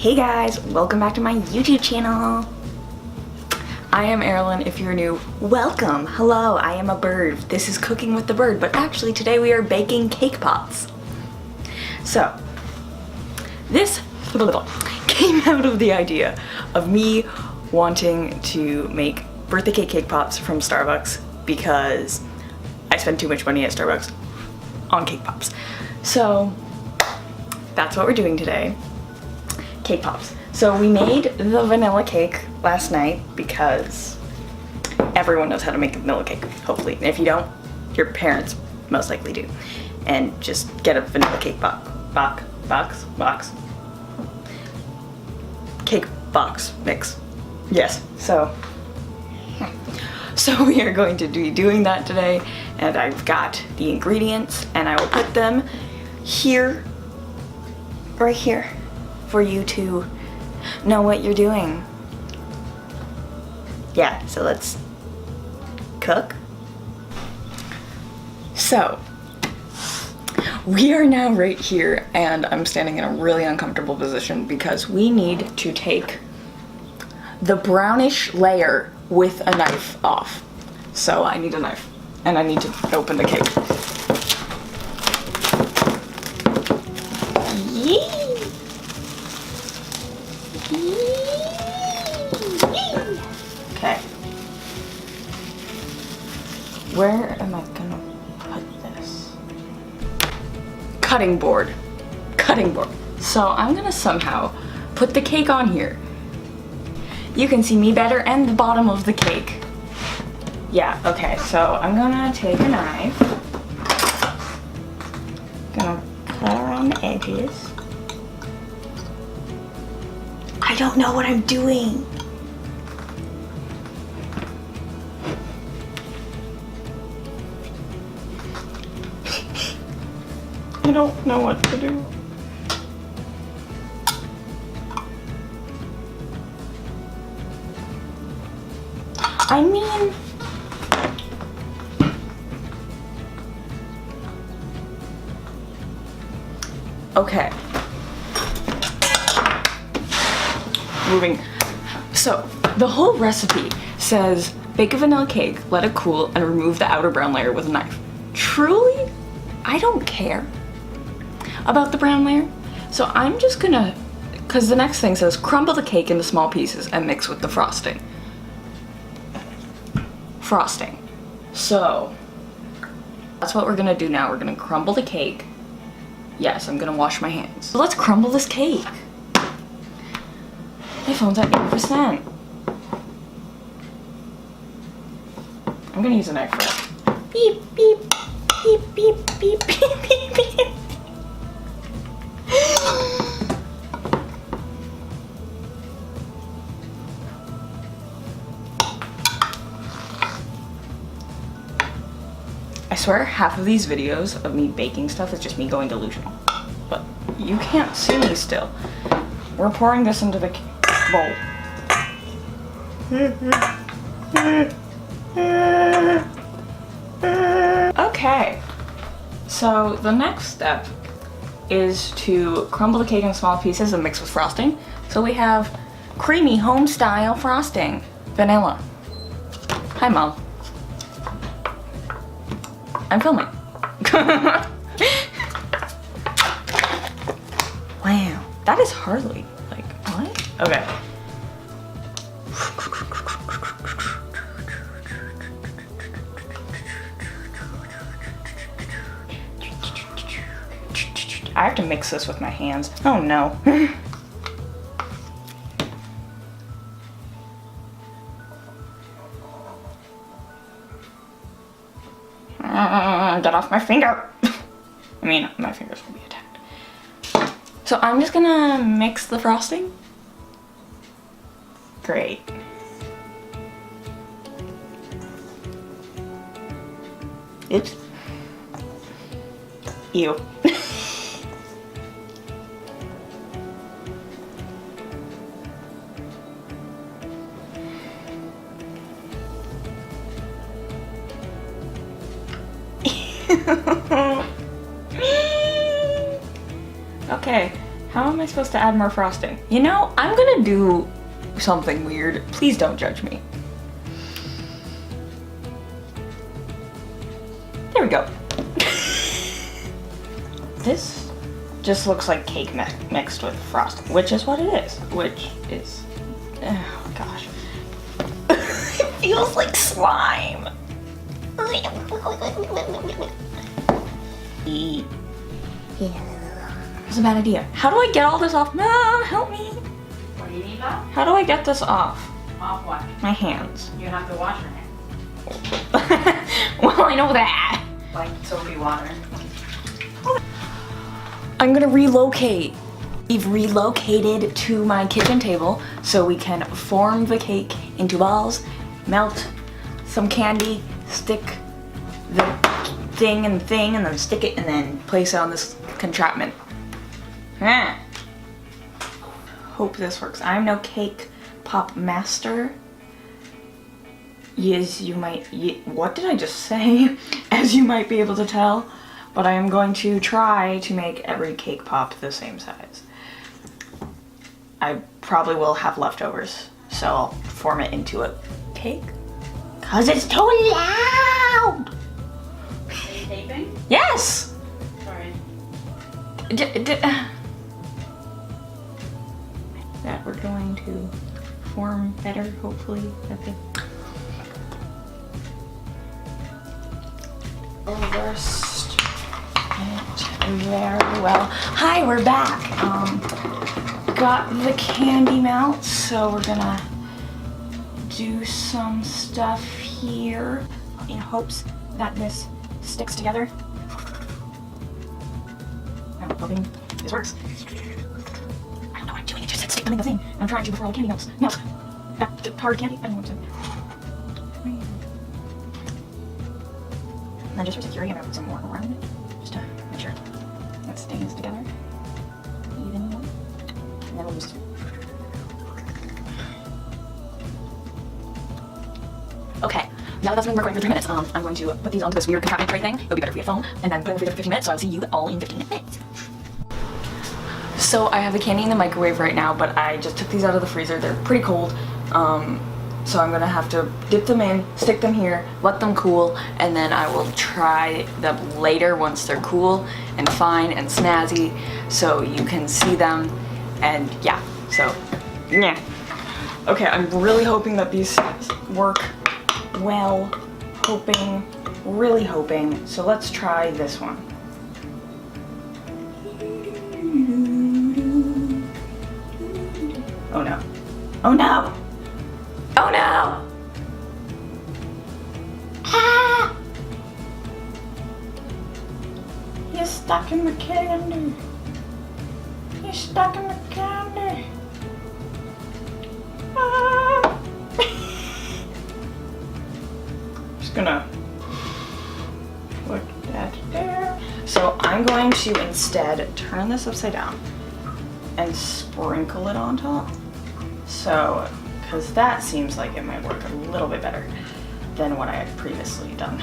Hey guys, welcome back to my YouTube channel. I am Eirelyn. If you're new, welcome. Hello, I am a bird. This is Cooking with the Bird, but actually today we are baking cake pops. So, this came out of the idea of me wanting to make birthday cake pops from Starbucks because I spend too much money at Starbucks on cake pops. So, that's what we're doing today. Cake pops. So we made the vanilla cake last night because everyone knows how to make a vanilla cake, hopefully. And if you don't, your parents most likely do. And just get a vanilla cake cake box mix. Yes, so we are going to be doing that today, and I've got the ingredients and I will put them here, right here, for you to know what you're doing. Yeah, so let's cook. So, we are now right here, and I'm standing in a really uncomfortable position because we need to take the brownish layer with a knife off. So I need a knife, and I need to open the cake. Yee! Okay. Where am I gonna put this? Cutting board. Cutting board. So I'm gonna somehow put the cake on here. You can see me better and the bottom of the cake. Yeah, okay, so I'm gonna take a knife. Gonna cut around the edges. I don't know what I'm doing. I don't know what to do. I mean, okay. Moving. So, the whole recipe says bake a vanilla cake, let it cool, and remove the outer brown layer with a knife. Truly, I don't care about the brown layer. So I'm just gonna, because the next thing says crumble the cake into small pieces and mix with the frosting. So, that's what we're gonna do now. We're gonna crumble the cake. Yes, I'm gonna wash my hands. So let's crumble this cake. My phone's at 8%. I'm gonna use a knife first. Beep, beep, beep, beep, beep, beep, beep, beep. I swear half of these videos of me baking stuff is just me going delusional. But you can't see me still. We're pouring this into the bowl. Okay, so the next step is to crumble the cake in small pieces and mix with frosting. So we have creamy home style frosting, vanilla. Hi Mom. I'm filming. Wow, that is hardly, like, what? Okay. I have to mix this with my hands. Oh no. Get off my finger. I mean, my fingers will be attacked. So I'm just gonna mix the frosting. Great. Oops. Ew. Okay, How am I supposed to add more frosting? You know, I'm gonna do something weird. Please don't judge me. There we go. This just looks like cake mixed with frosting, which is what it is. Which is, oh gosh. It feels like slime. It's a bad idea. How do I get all this off? Mom, help me. What do you need off? How do I get this off? Off what? My hands. You have to wash your hands. Well, I know that. Like soapy water. I'm gonna relocate. We've relocated to my kitchen table so we can form the cake into balls, melt some candy, stick the thing, and then stick it, and then place it on this entrapment. Hope this works. I'm no cake pop master. Yes, you might. What did I just say? As you might be able to tell, but I am going to try to make every cake pop the same size. I probably will have leftovers, so I'll form it into a cake. Cause it's too loud! Are you taping? Yes! Sorry. That we're going to form better, hopefully. Reversed it very well. Hi, we're back. Got the candy melt, so we're gonna do some stuff here in hopes that this sticks together. I'm hoping this works. I don't know what I'm doing, it just said stick them in the thing. I'm trying to before all the candy melts. Melt. The hard candy, I don't know what I'm saying. And then just for security, I'm gonna put some more around it, just to make sure it stays together evenly. And then we'll just. Okay, now that that's been recording for 3 minutes, I'm going to put these onto this weird compartment tray thing. It'll be better for your phone, and then put them in the freezer for 15 minutes. So I'll see you all in 15 minutes. So I have the candy in the microwave right now, but I just took these out of the freezer. They're pretty cold. So I'm gonna have to dip them in, stick them here, let them cool, and then I will try them later once they're cool and fine and snazzy, so you can see them, and yeah, so, yeah. Okay, I'm really hoping that these work well, really hoping, so let's try this one. Oh no. Oh no! Oh no! Ah! You're stuck in the candy. You're stuck in the candy. Ah! Just gonna put that there. So I'm going to instead turn this upside down and sprinkle it on top. So, because that seems like it might work a little bit better than what I had previously done.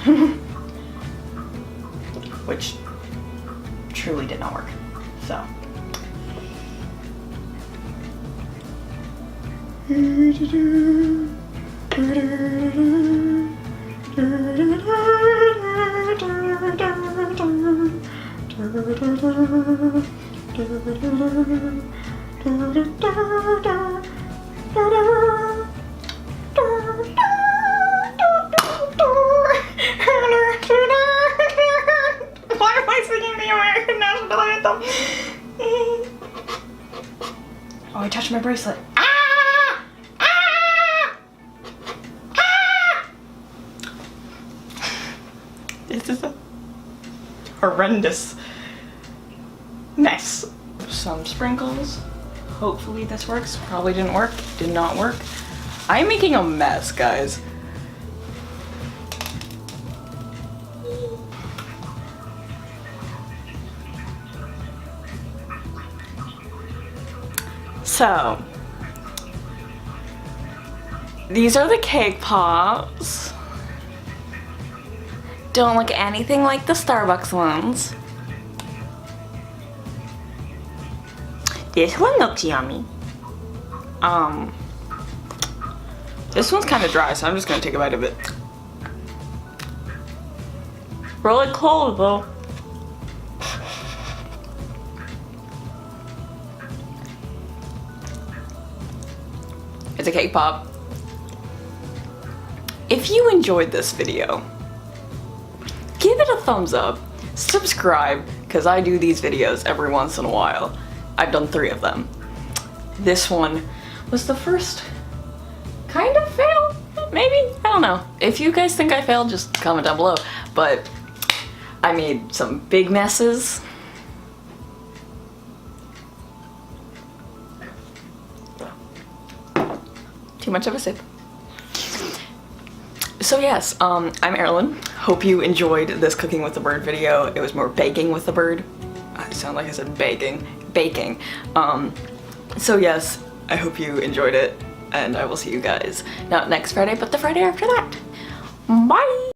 Which truly did not work. So. Why am I singing the American national anthem? Oh, I touched my bracelet. Ah! Ah! Ah! This is a horrendous mess. Some sprinkles. Hopefully this works. Probably didn't work. Did not work. I'm making a mess, guys. So, these are the cake pops. Don't look anything like the Starbucks ones. This one looks yummy. This one's kind of dry, so I'm just gonna take a bite of it. Really cold though. It's a cake pop. If you enjoyed this video, give it a thumbs up, subscribe, because I do these videos every once in a while. I've done 3 of them. This one was the first kind of fail, maybe? I don't know. If you guys think I failed, just comment down below. But I made some big messes. Too much of a sip. So yes, I'm Eirelyn. Hope you enjoyed this Cooking with the Bird video. It was more baking with the bird. I sound like I said baking. Baking. So yes, I hope you enjoyed it, and I will see you guys not next Friday, but the Friday after that. Bye!